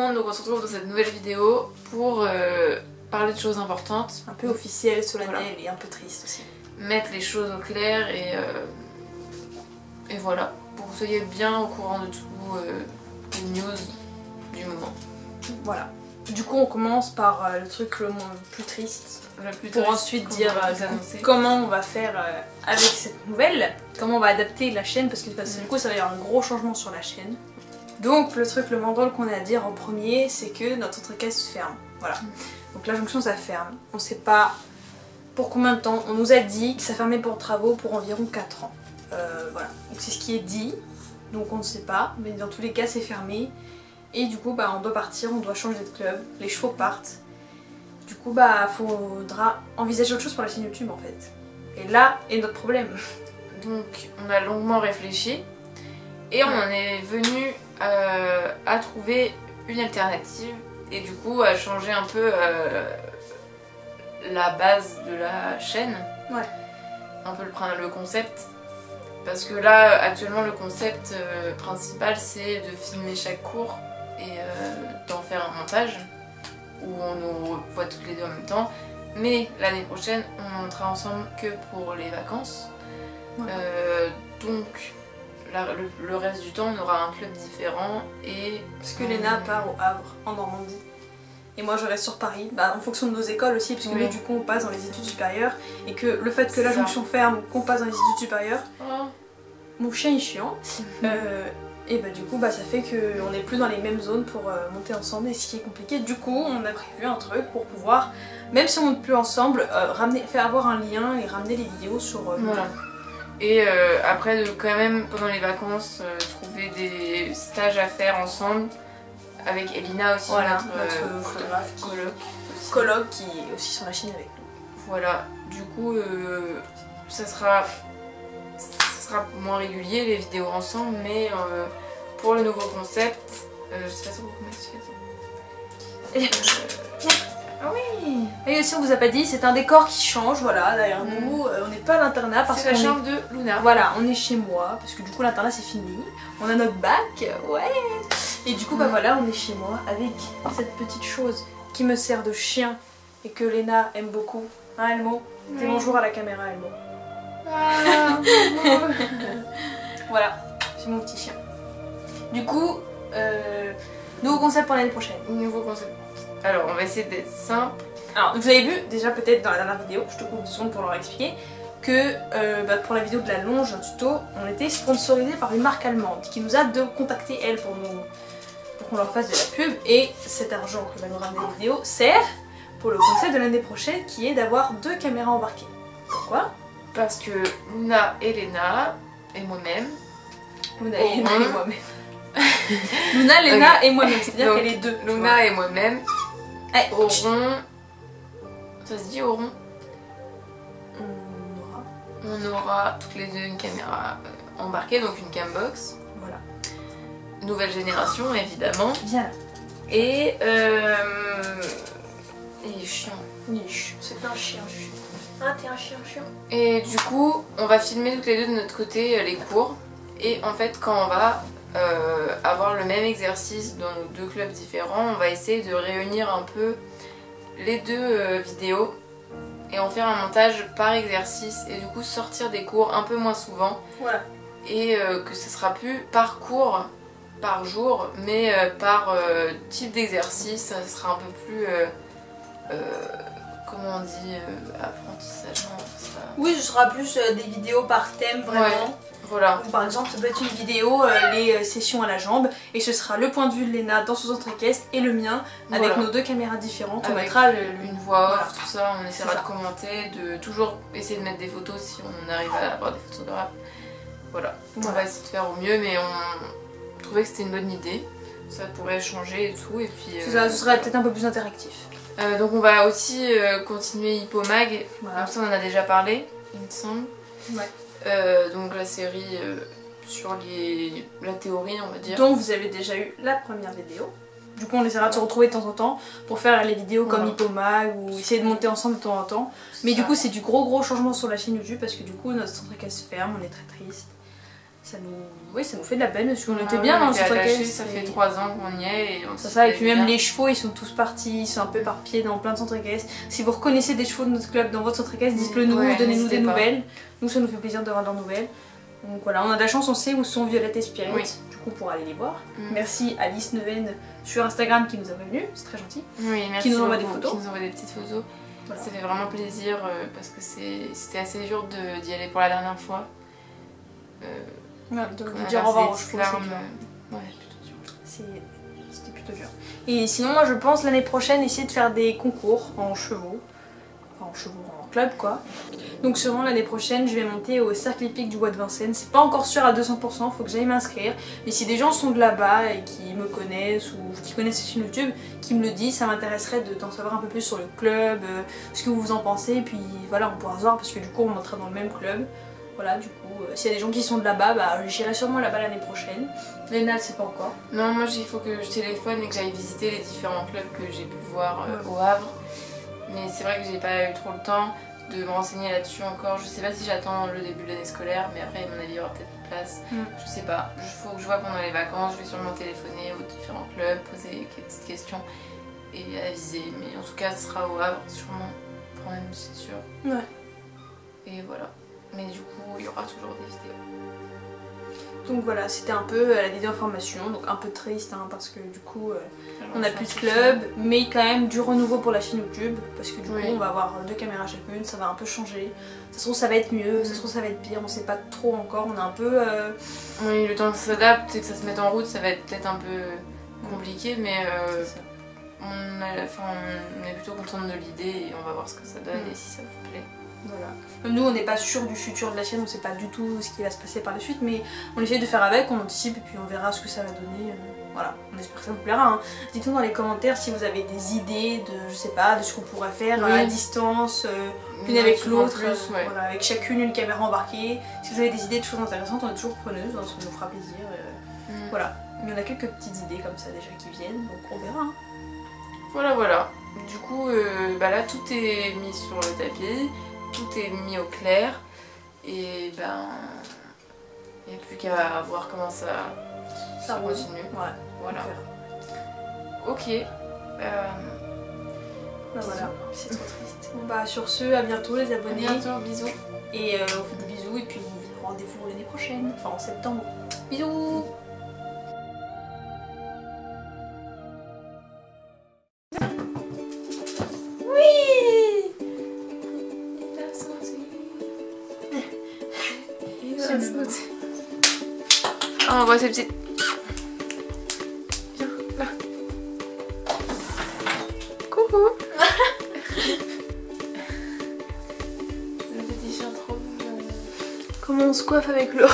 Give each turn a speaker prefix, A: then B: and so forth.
A: monde, donc on se retrouve dans cette nouvelle vidéo pour parler de choses importantes.
B: Un peu officielles, solennelles
A: Voilà.
B: et un peu tristes aussi.
A: Mettre les choses au clair et voilà, pour que vous soyez bien au courant de tout les news du moment.
B: Voilà. Du coup on commence par le truc le plus triste.
A: Le plus
B: Pour
A: triste
B: ensuite
A: qu'on
B: dire
A: va vous annoncer.
B: comment on va faire avec cette nouvelle, comment on va adapter la chaîne parce que du coup ça va y avoir un gros changement sur la chaîne. Donc le truc le moins drôle qu'on a à dire en premier c'est que notre entrecaisse ferme. Voilà. Donc la jonction ça ferme. On sait pas pour combien de temps. On nous a dit que ça fermait pour travaux pour environ 4 ans. Voilà. Donc c'est ce qui est dit. Donc on ne sait pas. Mais dans tous les cas c'est fermé. Et du coup bah on doit partir, on doit changer de club. Les chevaux partent. Du coup bah faudra envisager autre chose pour la chaîne YouTube en fait. Et là est notre problème.
A: Donc on a longuement réfléchi et on en est venu à trouver une alternative et du coup à changer un peu la base de la chaîne.
B: Ouais.
A: Un peu le concept. Parce que là actuellement le concept principal c'est de filmer chaque cours et d'en faire un montage où on nous voit toutes les deux en même temps. Mais l'année prochaine on montera ensemble que pour les vacances.
B: Ouais.
A: Donc le reste du temps on aura un club différent et...
B: Parce que Léna part au Havre, en Normandie. Et moi je reste sur Paris, en fonction de nos écoles aussi, parce que là du coup on passe dans les études supérieures. Et que le fait que la jonction ferme, qu'on passe dans les études supérieures, mon chien est chiant. Et bah du coup ça fait qu'on n'est plus dans les mêmes zones pour monter ensemble, et ce qui est compliqué. Du coup on a prévu un truc pour pouvoir, même si on monte plus ensemble, faire avoir un lien et ramener les vidéos sur
A: voilà. Et après de quand même pendant les vacances trouver des stages à faire ensemble avec Elina aussi,
B: voilà,
A: notre
B: photographe
A: coloc
B: qui est aussi sur la chaîne avec nous.
A: Voilà, du coup ça sera moins régulier les vidéos ensemble, mais pour le nouveau concept, je sais pas trop comment expliquer ça.
B: Ah oui. Et aussi on vous a pas dit, c'est un décor qui change, voilà, derrière nous, on n'est pas à l'internat parce que
A: c'est la chambre de Luna.
B: Voilà, on est chez moi, parce que du coup l'internat c'est fini, on a notre bac, ouais. Et du coup voilà, on est chez moi avec cette petite chose qui me sert de chien et que Léna aime beaucoup. Hein Elmo? Dis bonjour à la caméra Elmo.
A: Ah,
B: voilà, c'est mon petit chien. Du coup, nouveau concept pour l'année prochaine.
A: nouveau concept. Alors on va essayer d'être simple.
B: Alors vous avez vu déjà peut-être dans la dernière vidéo, je te coupe 2 secondes pour leur expliquer, que pour la vidéo de la longe, un tuto, on était sponsorisé par une marque allemande qui nous a contacté elle pour qu'on leur fasse de la pub, et cet argent que va nous ramener la vidéo sert pour le concept de l'année prochaine qui est d'avoir 2 caméras embarquées. Pourquoi?
A: Parce que Luna et Léna et moi-même.
B: Luna et moi-même. Luna, Léna et moi-même, c'est-à-dire qu'elle est 2.
A: Luna et moi-même auront... Ça se dit auront? On aura toutes les deux une caméra embarquée, donc une cambox.
B: Voilà.
A: Nouvelle génération évidemment.
B: Bien.
A: Et il est chiant.
B: C'est un chien. Ah, t'es un chien chiant.
A: Et du coup, on va filmer toutes les deux de notre côté les cours. Et en fait, quand on va avoir le même exercice dans nos 2 clubs différents, on va essayer de réunir un peu les 2 vidéos et en faire un montage par exercice, et du coup sortir des cours un peu moins souvent.
B: Voilà.
A: Et que ce sera plus par cours par jour, mais par type d'exercice. Ça sera un peu plus comment on dit, apprentissage, non, c'est pas...
B: Oui, ce sera plus des vidéos par thème vraiment.
A: Ouais, voilà.
B: Ou par exemple, ça peut être une vidéo, les sessions à la jambe, et ce sera le point de vue de Léna dans son entrecaisse et le mien avec
A: Voilà.
B: nos 2 caméras différentes. On
A: Avec
B: mettra
A: une voix off,
B: voilà.
A: tout ça, on essaiera
B: C'est ça.
A: de commenter, de toujours essayer de mettre des photos si on arrive à avoir des photographes. Voilà. On va essayer de faire au mieux, mais on trouvait que c'était une bonne idée. Ça pourrait changer et tout, et puis...
B: Ça, ce serait peut-être un peu plus interactif.
A: donc on va aussi continuer Hippomag,
B: Voilà.
A: comme ça on en a déjà parlé, il me semble.
B: Ouais.
A: Donc la série sur la théorie, on va dire.
B: Donc vous avez déjà eu la première vidéo. Du coup on essaiera de se retrouver de temps en temps pour faire les vidéos comme Hippomag ou essayer de monter ensemble de temps en temps. Mais du coup c'est du gros changement sur la chaîne YouTube parce que du coup notre entrecaisse ferme, on est très triste. ça nous fait de la peine parce qu'on était bien dans notre caisse.
A: Ça fait 3 ans qu'on y est.
B: C'est ça, et puis même les chevaux ils sont tous partis, ils sont un peu éparpillés dans plein de centres caisses. Si vous reconnaissez des chevaux de notre club dans votre centre caisse, dites-le nous, donnez-nous des nouvelles. Nous ça nous fait plaisir d'avoir leurs nouvelles. Donc voilà, on a de la chance, on sait où sont Violette et Spirit, du coup on pourra aller les voir. Merci Alice Neven sur Instagram qui nous a prévenu, c'est très gentil.
A: Oui, merci.
B: Qui nous envoie des photos.
A: Qui nous envoie des petites photos. Voilà. Ça fait vraiment plaisir parce que c'était assez dur d'y aller pour la dernière fois.
B: De dire au revoir aux chevaux,
A: ouais, plutôt dur.
B: C'était plutôt dur. Et sinon moi je pense l'année prochaine essayer de faire des concours en chevaux. Enfin en chevaux, en club quoi. Donc sûrement l'année prochaine je vais monter au cercle hippique du bois de Vincennes. C'est pas encore sûr à 200%, faut que j'aille m'inscrire. Mais si des gens sont de là-bas et qui me connaissent ou qui connaissent cette chaîne YouTube, qui me le disent, ça m'intéresserait d'en savoir un peu plus sur le club, ce que vous en pensez. Et puis voilà, on pourra se voir parce que du coup on montera dans le même club. Voilà, du coup, s'il y a des gens qui sont de là-bas, bah, j'irai sûrement là-bas l'année prochaine. Léna, elle sait pas encore.
A: Non, moi il faut que je téléphone et que j'aille visiter les différents clubs que j'ai pu voir au Havre. Mais c'est vrai que j'ai pas eu trop le temps de me renseigner là-dessus encore. Je sais pas si j'attends le début de l'année scolaire, mais après, à mon avis, il y aura peut-être une place. Je sais pas. Il faut que je vois pendant les vacances. Je vais sûrement téléphoner aux différents clubs, poser des petites questions et aviser. Mais en tout cas, ce sera au Havre, sûrement. Enfin, même, c'est sûr.
B: Ouais.
A: Et voilà. Mais du coup, il y aura toujours des vidéos.
B: Donc voilà, c'était un peu la vidéo information, donc un peu triste hein, parce que du coup on n'a plus de club, mais quand même du renouveau pour la chaîne YouTube parce que du coup on va avoir 2 caméras chacune, ça va un peu changer. Ça se trouve ça va être mieux, ça se trouve ça va être pire, on sait pas trop encore, on a un peu...
A: Oui, le temps que ça s'adapte et que ça se mette en route, ça va être peut-être un peu compliqué, mais on est plutôt contente de l'idée et on va voir ce que ça donne et si ça vous plaît.
B: Voilà. Nous on n'est pas sûr du futur de la chaîne, on sait pas du tout ce qui va se passer par la suite, mais on essaie de faire avec, on anticipe et puis on verra ce que ça va donner. Voilà, on espère que ça vous plaira. Hein. Dites-nous dans les commentaires si vous avez des idées de, je sais pas, de ce qu'on pourrait faire à distance, l'une avec l'autre, voilà, avec chacune une caméra embarquée. Si vous avez des idées de choses intéressantes, on est toujours preneuse, hein, ça nous fera plaisir. Voilà, mais on a quelques petites idées comme ça déjà qui viennent, donc on verra. Hein.
A: Voilà. Du coup, là tout est mis sur le tapis. Tout est mis au clair et ben il n'y a plus qu'à voir comment ça continue.
B: Ouais,
A: voilà. Ok.
B: Voilà.
A: C'est trop triste.
B: Bon bah sur ce, à bientôt les abonnés.
A: À bientôt, bisous.
B: Et on fait des bisous et puis rendez-vous l'année prochaine, enfin en septembre. Bisous.
A: Ah, on voit ces petites... Viens, là. Coucou. Le petit chien trop...
B: Comment on se coiffe avec le...